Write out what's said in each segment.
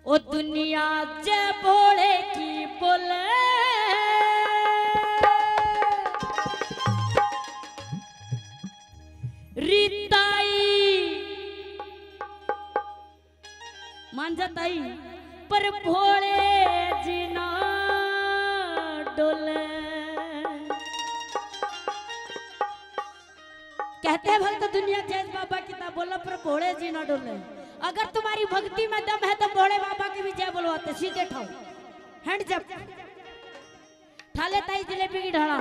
ओ दुनिया जे भोले की बोले रीताई मान जाताई पर भोले जीना डोले। कहते हैं भक्त दुनिया जैस बाबा किताब बोला पर भोले जी ना डोले। अगर तुम्हारी भक्ति में दम है तो भोले बाबा की भी जय बोलवाते। सीधे ठाओ हैंड जब ठाले ताई जलेबी की ढाला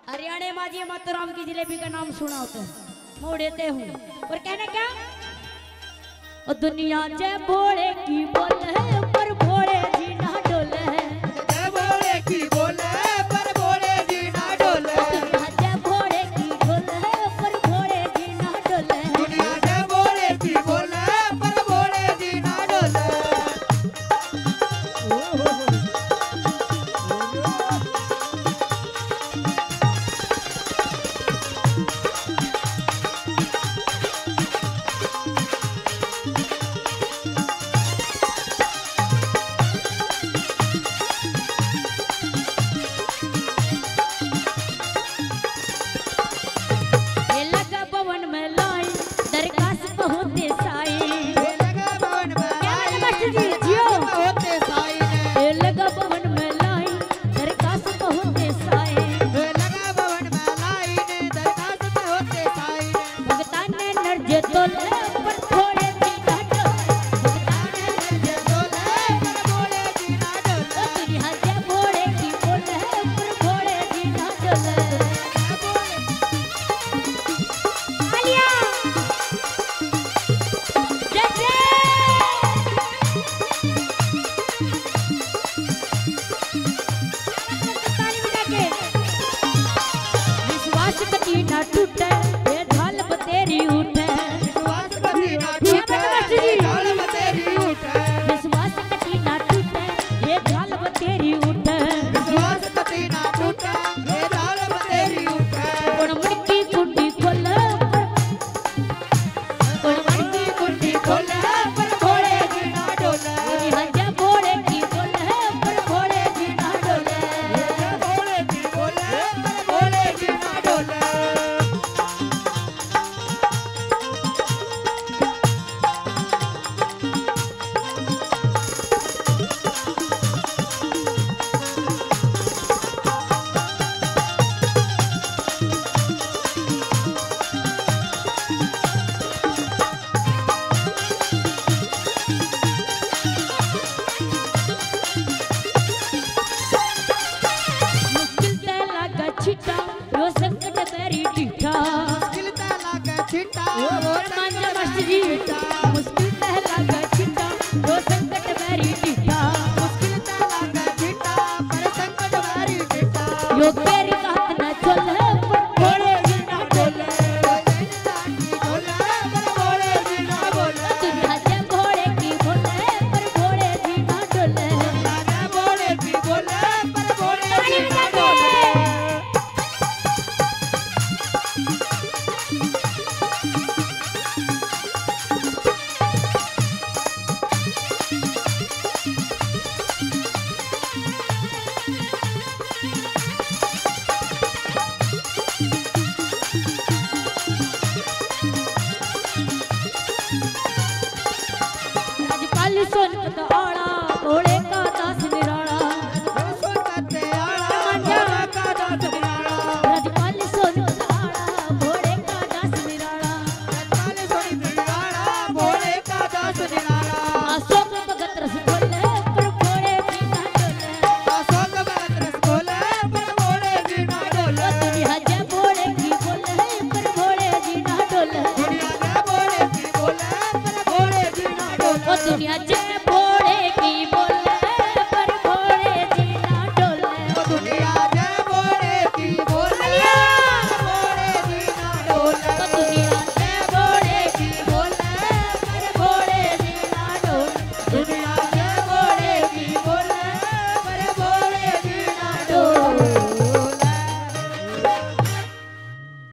हरियाणा माजी मातुराम की जलेबी का नाम सुना होता है मोड़ते हूँ और कहने क्या और दुनिया जय भोले की बोले पर भोले जी ना डोले। जय भोले की बोले पर भोले जी ना डोले। जय भोले की बोले पर भोले जी ना डोले। दुनिया जय भोले की बोले पर भोले जी ना डोले। दुनिया